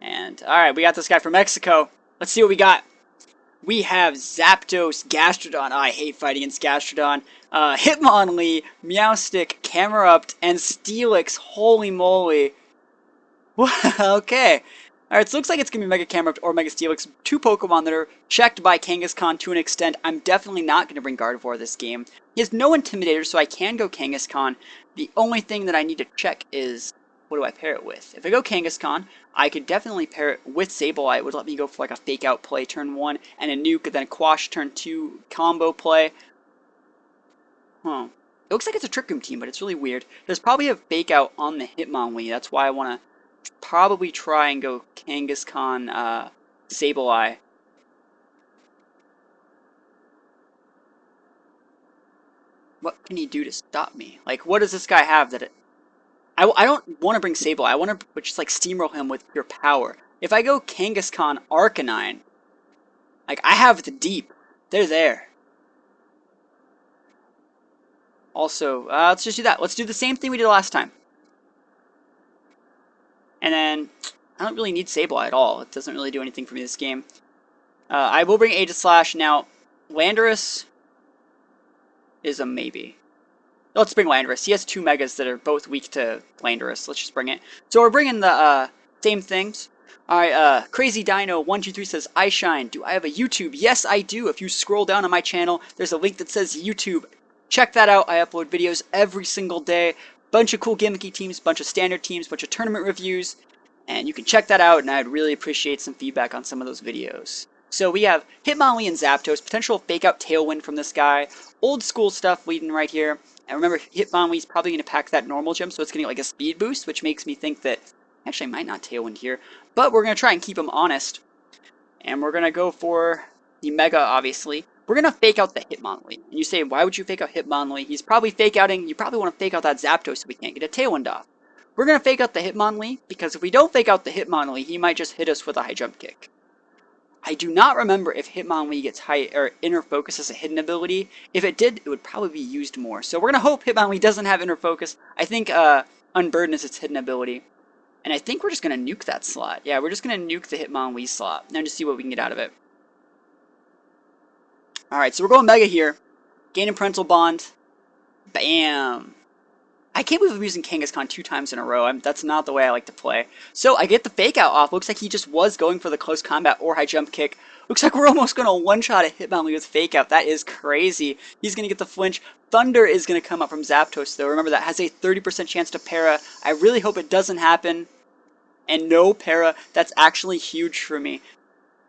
And, alright, we got this guy from Mexico. Let's see what we got. We have Zapdos, Gastrodon. Oh, I hate fighting against Gastrodon. Hitmonlee, Meowstic, Camerupt, and Steelix. Holy moly. Okay. Alright, so it looks like it's going to be Mega Camerupt or Mega Steelix. Two Pokemon that are checked by Kangaskhan to an extent. I'm definitely not going to bring Gardevoir this game. He has no Intimidator, so I can go Kangaskhan. The only thing that I need to check is, what do I pair it with? If I go Kangaskhan, I could definitely pair it with Sableye. It would let me go for like a Fake Out play turn 1, and a Nuke, and then a Quash turn 2 combo play. Huh. It looks like it's a Trick Room team, but it's really weird. There's probably a Fake Out on the Hitmonlee. That's why I want to probably try and go Kangaskhan, Sableye. What can he do to stop me? Like, what does this guy have that I don't want to bring Sableye. I want to just, like, steamroll him with pure power. If I go Kangaskhan Arcanine, like, I have the deep. They're there. Also, let's just do that. Let's do the same thing we did last time. And then, I don't really need Sableye at all. It doesn't really do anything for me this game. I will bring Aegislash. Now, Landorus is a maybe. Let's bring Landorus. He has two Megas that are both weak to Landorus. Let's just bring it. So we're bringing the same things. Alright, Crazy Dino 123 says, I shine. Do I have a YouTube? Yes, I do. If you scroll down on my channel, there's a link that says YouTube. Check that out. I upload videos every single day. Bunch of cool gimmicky teams, bunch of standard teams, bunch of tournament reviews. And you can check that out, and I'd really appreciate some feedback on some of those videos. So we have Hitmonlee and Zapdos, potential Fake Out Tailwind from this guy, old school stuff leading right here. And remember, Hitmonlee's probably going to pack that normal gem, so it's getting like a speed boost, which makes me think that, actually I might not Tailwind here, but we're going to try and keep him honest. And we're going to go for the Mega, obviously. We're going to Fake Out the Hitmonlee. And you say, why would you Fake Out Hitmonlee? He's probably Fake Outing, you probably want to Fake Out that Zapdos so we can't get a Tailwind off. We're going to Fake Out the Hitmonlee, because if we don't Fake Out the Hitmonlee, he might just hit us with a high jump kick. I do not remember if Hitmonlee gets high or Inner Focus as a hidden ability. If it did, it would probably be used more. So we're going to hope Hitmonlee doesn't have Inner Focus. I think Unburden is its hidden ability. And I think we're just going to nuke that slot. Yeah, we're just going to nuke the Hitmonlee slot. And just see what we can get out of it. Alright, so we're going Mega here. Gaining Parental Bond. Bam! I can't believe I'm using Kangaskhan 2 times in a row. That's not the way I like to play. So I get the Fake Out off. Looks like he just was going for the Close Combat or High Jump Kick. Looks like we're almost going to one-shot a Hitmonlee with Fake Out. That is crazy. He's going to get the flinch. Thunder is going to come up from Zapdos, though. Remember, that has a 30% chance to Para. I really hope it doesn't happen. And no Para. That's actually huge for me.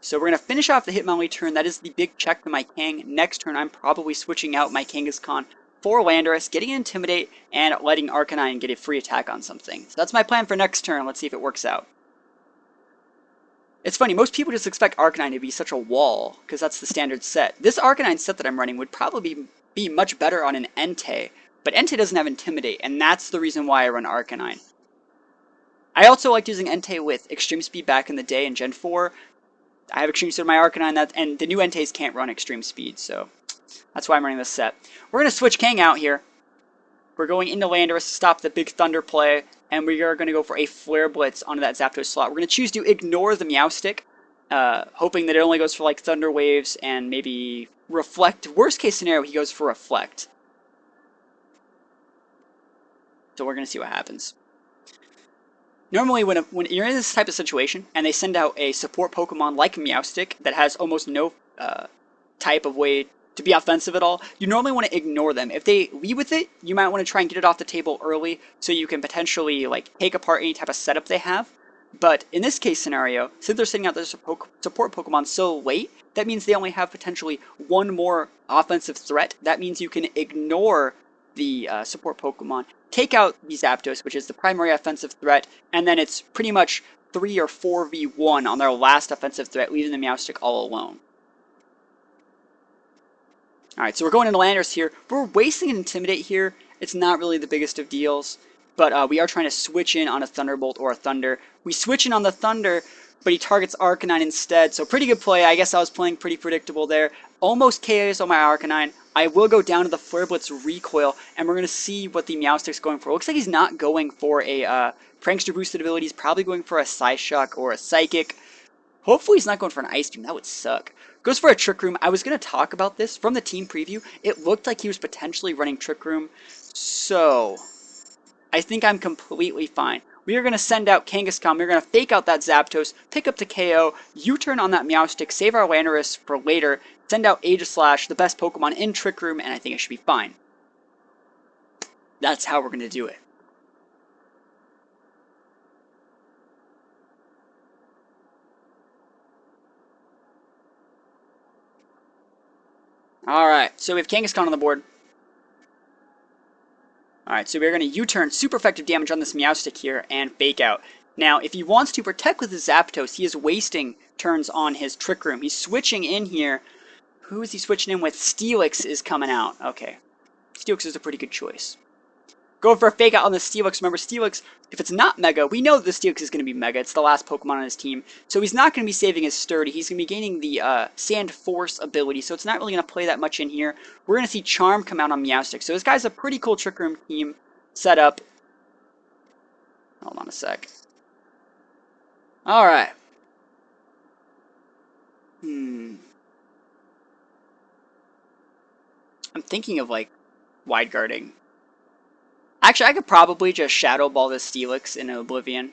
So we're going to finish off the Hitmonlee turn. That is the big check to my Kang. Next turn, I'm probably switching out my Kangaskhan for Landorus, getting Intimidate, and letting Arcanine get a free attack on something. So that's my plan for next turn. Let's see if it works out. It's funny, most people just expect Arcanine to be such a wall, because that's the standard set. This Arcanine set that I'm running would probably be much better on an Entei, but Entei doesn't have Intimidate, and that's the reason why I run Arcanine. I also liked using Entei with Extreme Speed back in the day in Gen 4. I have Extreme Speed on my Arcanine, and the new Enteis can't run Extreme Speed, so that's why I'm running this set. We're going to switch Kang out here. We're going into Landorus to stop the big Thunder play, and we are going to go for a Flare Blitz onto that Zapdos slot. We're going to choose to ignore the Meowstic, hoping that it only goes for like Thunder Waves and maybe Reflect. Worst case scenario, he goes for Reflect. So we're going to see what happens. Normally, when you're in this type of situation, and they send out a support Pokemon like Meowstic that has almost no type of way to be offensive at all, you normally want to ignore them. If they lead with it, you might want to try and get it off the table early so you can potentially like take apart any type of setup they have. But in this case scenario, since they're sending out their support Pokemon so late, that means they only have potentially one more offensive threat. That means you can ignore the support Pokemon, take out the Zapdos, which is the primary offensive threat, and then it's pretty much 3 or 4v1 on their last offensive threat, leaving the Meowstic all alone. Alright, so we're going into Landorus here. We're wasting an Intimidate here. It's not really the biggest of deals, but we are trying to switch in on a Thunderbolt or a Thunder. We switch in on the Thunder, but he targets Arcanine instead, so pretty good play. I guess I was playing pretty predictable there. Almost KOs on my Arcanine. I will go down to the Flare Blitz recoil, and we're going to see what the Meowstic's going for. Looks like he's not going for a Prankster boosted abilities, probably going for a Psyshock or a Psychic. Hopefully he's not going for an Ice Beam, that would suck. Goes for a Trick Room. I was going to talk about this from the team preview. It looked like he was potentially running Trick Room, so I think I'm completely fine. We are going to send out Kangaskhan. We're going to fake out that Zapdos, pick up the KO, U-turn on that Meowstic, save our Landorus for later, send out Aegislash, the best Pokemon in Trick Room, and I think it should be fine. That's how we're going to do it. Alright, so we have Kangaskhan on the board. Alright, so we're going to U-turn super effective damage on this Meowstic here and fake out. Now, if he wants to protect with his Zapdos, he is wasting turns on his Trick Room. He's switching in here. Who is he switching in with? Steelix is coming out. Okay. Steelix is a pretty good choice. Go for a fake out on the Steelix. Remember, Steelix, if it's not Mega, we know that the Steelix is going to be Mega. It's the last Pokemon on his team. So he's not going to be saving his Sturdy. He's going to be gaining the Sand Force ability. So it's not really going to play that much in here. We're going to see Charm come out on Meowstic. So this guy's a pretty cool Trick Room team setup. Hold on a sec. Alright. I'm thinking of, like, wide guarding. Actually, I could probably just Shadow Ball this Steelix in Oblivion.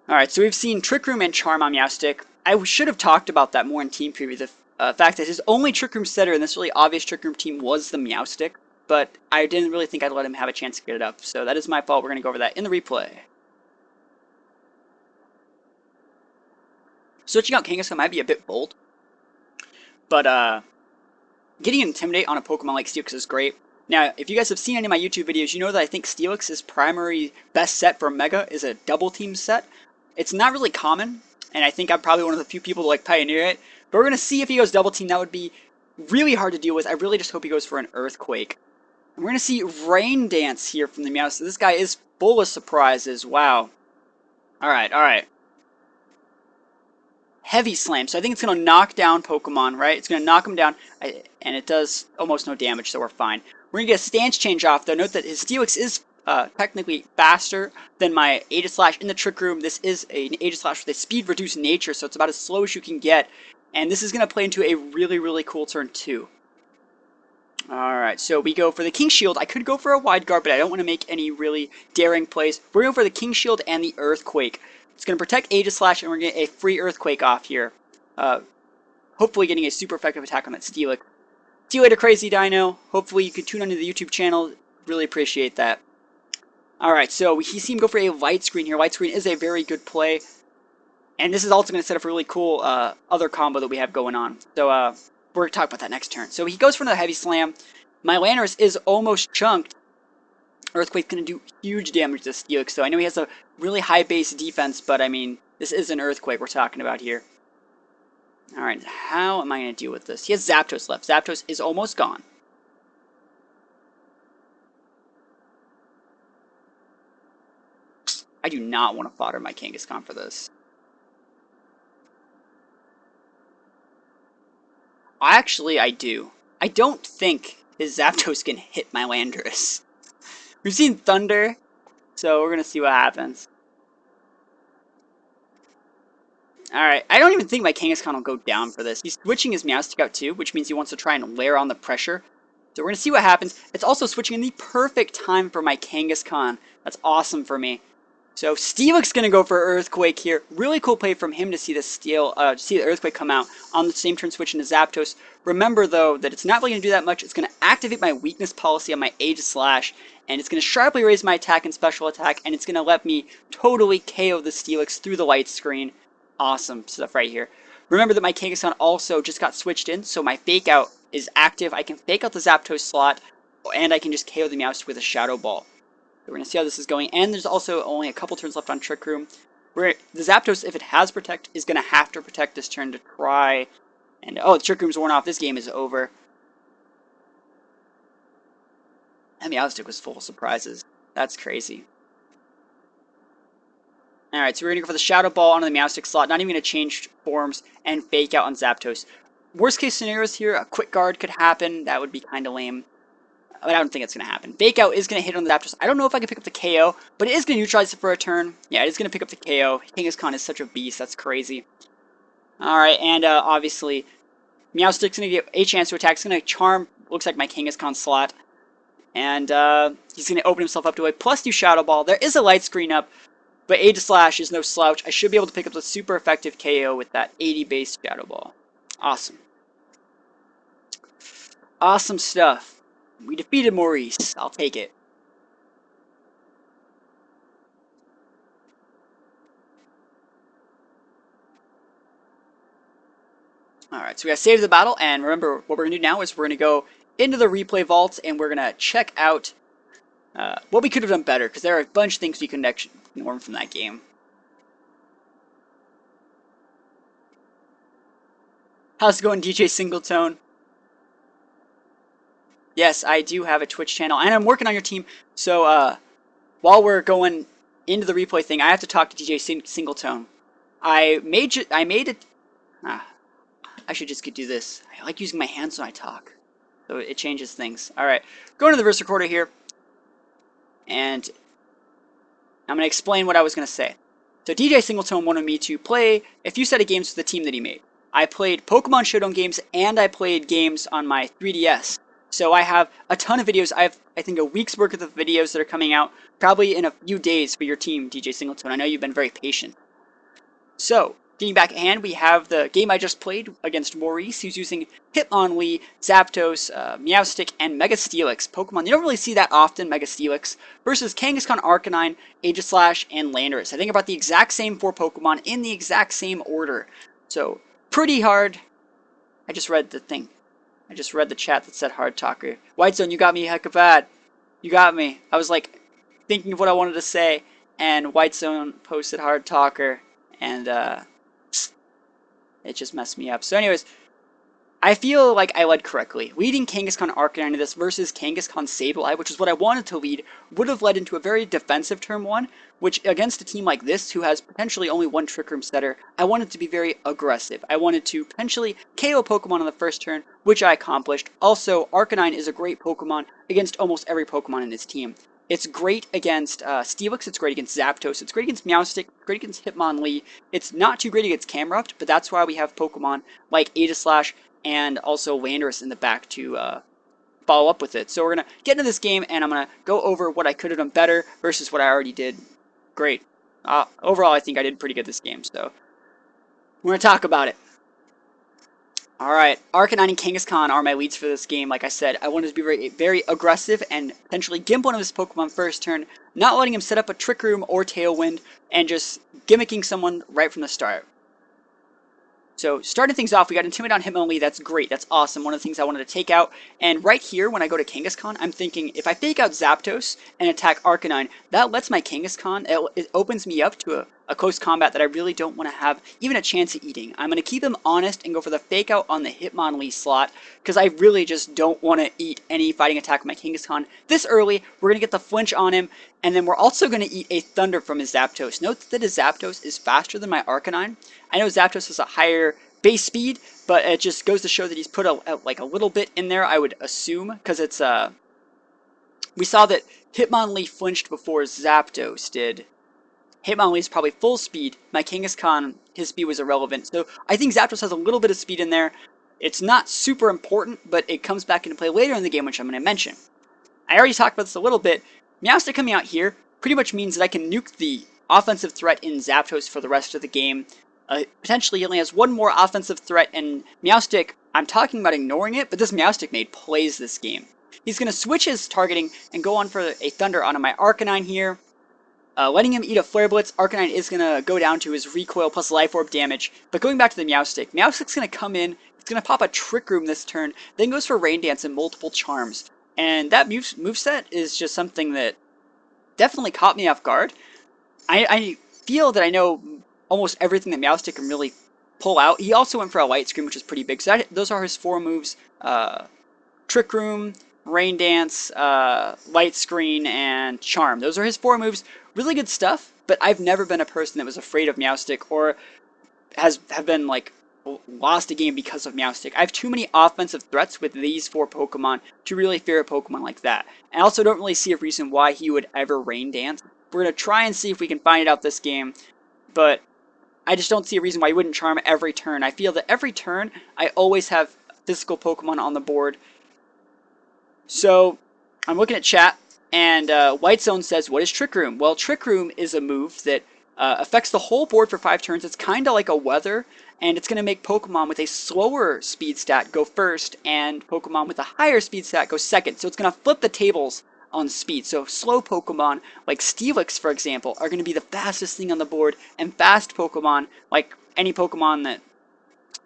Alright, so we've seen Trick Room and Charm on Meowstic. I should have talked about that more in Team Preview. The fact that his only Trick Room setter in this really obvious Trick Room team was the Meowstic, but I didn't really think I'd let him have a chance to get it up, so that is my fault. We're going to go over that in the replay. Switching out Kangaskhan might be a bit bold, but getting Intimidate on a Pokemon like Steelix is great. Now, if you guys have seen any of my YouTube videos, you know that I think Steelix's primary best set for Mega is a double team set. It's not really common, and I think I'm probably one of the few people to like pioneer it, but we're going to see if he goes double team. That would be really hard to deal with. I really just hope he goes for an Earthquake. And we're going to see Rain Dance here from the Meowth. So this guy is full of surprises. Wow. Alright, alright. Heavy Slam. So I think it's going to knock down Pokemon, right? It's going to knock him down, and it does almost no damage, so we're fine. We're going to get a stance change off, though. Note that his Steelix is technically faster than my Aegislash in the Trick Room. This is an Aegislash with a speed-reduced nature, so it's about as slow as you can get. And this is going to play into a really, really cool turn, too. Alright, so we go for the King Shield. I could go for a Wide Guard, but I don't want to make any really daring plays. We're going for the King Shield and the Earthquake. It's going to protect Aegislash, and we're going to get a free Earthquake off here. Hopefully getting a super effective attack on that Steelix. See you later, Crazy Dino. Hopefully you can tune into the YouTube channel. Really appreciate that. Alright, so we see him go for a Light Screen here. Light Screen is a very good play. And this is also going to set up a really cool other combo that we have going on. So we're going to talk about that next turn. So he goes for another Heavy Slam. My Landorus is almost chunked. Earthquake's going to do huge damage to Steelix, so I know he has a really high base defense, but I mean, this is an Earthquake we're talking about here. Alright, how am I going to deal with this? He has Zapdos left. Zapdos is almost gone. I do not want to fodder my Kangaskhan for this. Actually, I do. I don't think his Zapdos can hit my Landorus. We've seen Thunder, so we're going to see what happens. Alright, I don't even think my Kangaskhan will go down for this. He's switching his Meowstic out too, which means he wants to try and layer on the pressure. So we're going to see what happens. It's also switching in the perfect time for my Kangaskhan. That's awesome for me. So Steelix going to go for Earthquake here. Really cool play from him to see the see the Earthquake come out on the same turn, switching to Zapdos. Remember though that it's not really going to do that much. It's going to activate my weakness policy on my Aegislash, and it's going to sharply raise my attack and special attack, and it's going to let me totally KO the Steelix through the light screen. Awesome stuff right here. Remember that my Kangaskhan also just got switched in, so my Fake Out is active. I can Fake Out the Zapdos slot, and I can just KO the Meowstic with a Shadow Ball. We're going to see how this is going, and there's also only a couple turns left on Trick Room. Where the Zapdos, if it has Protect, is going to have to Protect this turn to try. And, oh, the Trick Room's worn off. This game is over. And Meowstic was full of surprises. That's crazy. Alright, so we're going to go for the Shadow Ball onto the Meowstic slot. Not even going to change forms and Fake Out on Zapdos. worst case scenarios here, a quick guard could happen. That would be kind of lame. But I don't think it's going to happen. Fake out is going to hit on the Zapdos. I don't know if I can pick up the KO, but it is going to neutralize it for a turn. Yeah, it is going to pick up the KO. Kangaskhan is such a beast. That's crazy. Alright, and obviously, Meowstick's going to get a chance to attack. It's going to charm, looks like my Kangaskhan slot. And he's going to open himself up to a +2 Shadow Ball. There is a light screen up, but Aegislash is no slouch. I should be able to pick up the super effective KO with that 80 base Shadow Ball. Awesome. Awesome stuff. We defeated Maurice. I'll take it. Alright, so we got to save the battle, and remember, what we're going to do now is we're going to go into the replay vault, and we're going to check out what we could have done better, because there are a bunch of things we could actually learn from that game. How's it going, DJ Singletone? Yes, I do have a Twitch channel, and I'm working on your team, so while we're going into the replay thing, I have to talk to DJ Singletone. I made it... I should just do this. I like using my hands when I talk, so it changes things. Alright, going to the verse recorder here, and I'm going to explain what I was going to say. So DJ Singleton wanted me to play a few set of games with the team that he made. I played Pokemon Showdown games, and I played games on my 3DS. So I have a ton of videos. I have, I think, a week's worth of videos that are coming out probably in a few days for your team, DJ Singleton. I know you've been very patient. So, getting back at hand, we have the game I just played against Maurice, who's using Hitmonlee, Zapdos, Meowstic, and Mega Steelix Pokemon. You don't really see that often, Mega Steelix, versus Kangaskhan, Arcanine, Aegislash, and Landorus. I think about the exact same 4 Pokemon in the exact same order. So, pretty hard. I just read the thing. I just read the chat that said hard talker. Whitezone, you got me hecka bad. You got me. I was like thinking of what I wanted to say, and Whitezone posted hard talker, and it just messed me up. So anyways, I feel like I led correctly. Leading Kangaskhan Arcanine into this versus Kangaskhan Sableye, which is what I wanted to lead, would have led into a very defensive turn 1, which against a team like this, who has potentially only one Trick Room setter, I wanted to be very aggressive. I wanted to potentially KO Pokemon on the first turn, which I accomplished. Also, Arcanine is a great Pokemon against almost every Pokemon in his team. It's great against Steelix, it's great against Zapdos, it's great against Meowstic, it's great against Hitmonlee. It's not too great against Camerupt, but that's why we have Pokemon like Aegislash and also Landorus in the back to follow up with it. So we're going to get into this game, and I'm going to go over what I could have done better versus what I already did great. Overall, I think I did pretty good this game, so we're going to talk about it. Alright, Arcanine and Kangaskhan are my leads for this game. Like I said, I wanted to be very, very aggressive and potentially gimp one of his Pokemon first turn, not letting him set up a Trick Room or Tailwind, and just gimmicking someone right from the start. So, starting things off, we got Intimidate on Hitmonlee. That's great. That's awesome. One of the things I wanted to take out. And right here, when I go to Kangaskhan, I'm thinking, if I fake out Zapdos and attack Arcanine, that lets my Kangaskhan, it opens me up to a close combat that I really don't want to have even a chance at eating. I'm going to keep him honest and go for the fake out on the Hitmonlee slot, because I really just don't want to eat any fighting attack with my Kangaskhan this early. We're going to get the flinch on him, and then we're also going to eat a Thunder from his Zapdos. Note that his Zapdos is faster than my Arcanine. I know Zapdos has a higher base speed, but it just goes to show that he's put like a little bit in there, I would assume, because it's we saw that Hitmonlee flinched before Zapdos did. Hitmonlee's probably full speed. My Kangaskhan, his speed was irrelevant, so I think Zapdos has a little bit of speed in there. It's not super important, but it comes back into play later in the game, which I'm going to mention. I already talked about this a little bit. Meowstic coming out here pretty much means that I can nuke the offensive threat in Zapdos for the rest of the game. Potentially he only has one more offensive threat, and Meowstic, I'm talking about ignoring it, but this Meowstic made plays this game. He's going to switch his targeting and go on for a Thunder onto my Arcanine here. Letting him eat a Flare Blitz, Arcanine is going to go down to his recoil plus Life Orb damage. But going back to the Meowstic, Meowstic's going to come in, it's going to pop a Trick Room this turn, then goes for Rain Dance and multiple Charms. And that moveset is just something that definitely caught me off guard. I feel that I know almost everything that Meowstic can really pull out. He also went for a Light Screen, which is pretty big. So those are his 4 moves. Trick Room, Rain Dance, Light Screen, and Charm. Those are his 4 moves. Really good stuff, but I've never been a person that was afraid of Meowstic or have been like lost a game because of Meowstic. I have too many offensive threats with these 4 Pokemon to really fear a Pokemon like that. I also don't really see a reason why he would ever Rain Dance. We're going to try and see if we can find it out this game, but I just don't see a reason why he wouldn't Charm every turn. I feel that every turn, I always have physical Pokemon on the board. So, I'm looking at chat, and White Zone says, what is Trick Room? Well, Trick Room is a move that affects the whole board for 5 turns. It's kind of like a Weather, and it's going to make Pokemon with a slower speed stat go first, and Pokemon with a higher speed stat go second. So it's going to flip the tables on speed. So slow Pokemon, like Steelix, for example, are going to be the fastest thing on the board, and fast Pokemon, like any Pokemon that,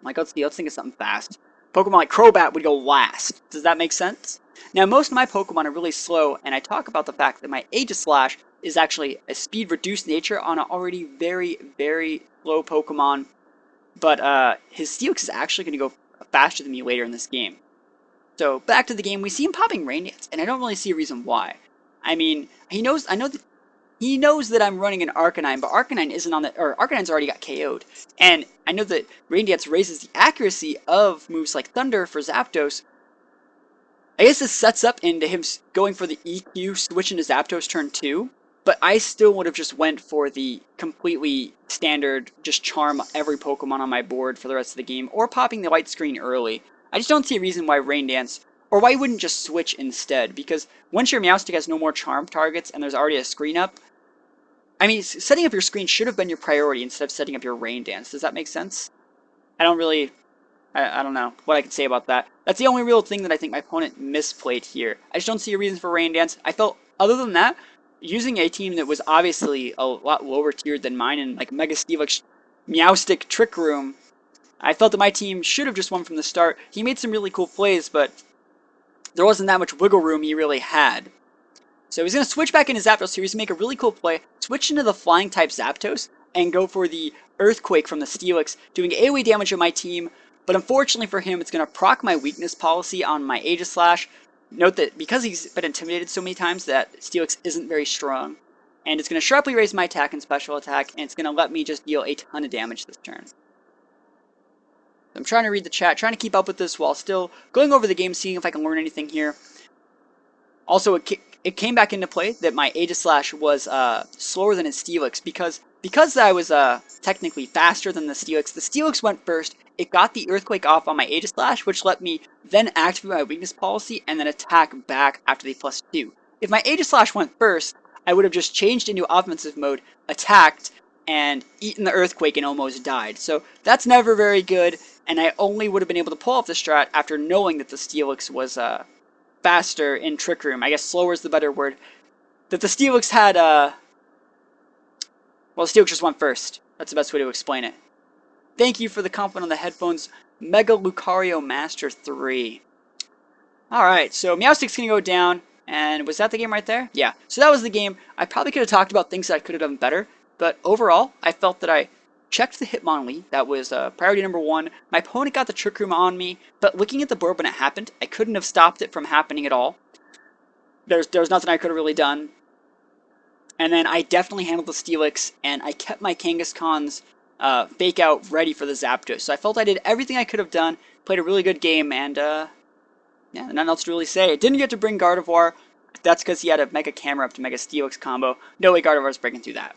like, let's think of something fast. Pokemon like Crobat would go last. Does that make sense? Now, most of my Pokemon are really slow, and I talk about the fact that my Aegislash is actually a speed-reduced nature on an already very, very slow Pokemon. But his Steelix is actually going to go faster than me later in this game. So, back to the game, we see him popping Rain Dance, and I don't really see a reason why. I mean, he knows that I'm running an Arcanine, but Arcanine isn't on the, or Arcanine's already got KO'd. And I know that Rain Dance raises the accuracy of moves like Thunder for Zapdos. I guess this sets up into him going for the EQ, switching to Zapdos turn 2. But I still would have just went for the completely standard, just charm every Pokemon on my board for the rest of the game, or popping the white screen early. I just don't see a reason why Rain Dance, or why you wouldn't just switch instead, because once your Meowstic has no more charm targets and there's already a screen up, I mean, setting up your screen should have been your priority instead of setting up your Rain Dance. Does that make sense? I don't really, I don't know what I can say about that. That's the only real thing that I think my opponent misplayed here. I just don't see a reason for Rain Dance. I felt, other than that, using a team that was obviously a lot lower tiered than mine in like Mega Steelix, Meowstic, Trick Room, I felt that my team should have just won from the start. He made some really cool plays, but there wasn't that much wiggle room he really had. So he's going to switch back into Zapdos here. He's going to make a really cool play, switch into the Flying type Zapdos, and go for the Earthquake from the Steelix, doing AoE damage on my team. But unfortunately for him, it's going to proc my weakness policy on my Aegislash. Note that because he's been intimidated so many times, that Steelix isn't very strong. And it's going to sharply raise my attack and special attack, and it's going to let me just deal a ton of damage this turn. I'm trying to read the chat, trying to keep up with this while still going over the game, seeing if I can learn anything here. Also, it came back into play that my Aegislash was slower than his Steelix because I was technically faster than the Steelix went first. It got the Earthquake off on my Aegislash, which let me then activate my weakness policy and then attack back after the +2. If my Aegislash went first, I would have just changed into offensive mode, attacked, and eaten the Earthquake and almost died. So that's never very good, and I only would have been able to pull off the strat after knowing that the Steelix was faster in Trick Room. I guess slower is the better word. That the Steelix had, well, the Steelix just went first. That's the best way to explain it. Thank you for the compliment on the headphones, Mega Lucario Master 3. Alright, so Meowstic's gonna go down, and was that the game right there? Yeah, so that was the game. I probably could have talked about things that I could have done better, but overall, I felt that I checked the Hitmonlee. That was priority number 1. My opponent got the Trick Room on me, but looking at the board when it happened, I couldn't have stopped it from happening at all. There was nothing I could have really done. And then I definitely handled the Steelix, and I kept my Kangaskhan's fake out ready for the Zapdos. So I felt I did everything I could have done, played a really good game, and yeah, nothing else to really say. I didn't get to bring Gardevoir. That's because he had a Mega Camera up to Mega Steelix combo. No way Gardevoir's breaking through that.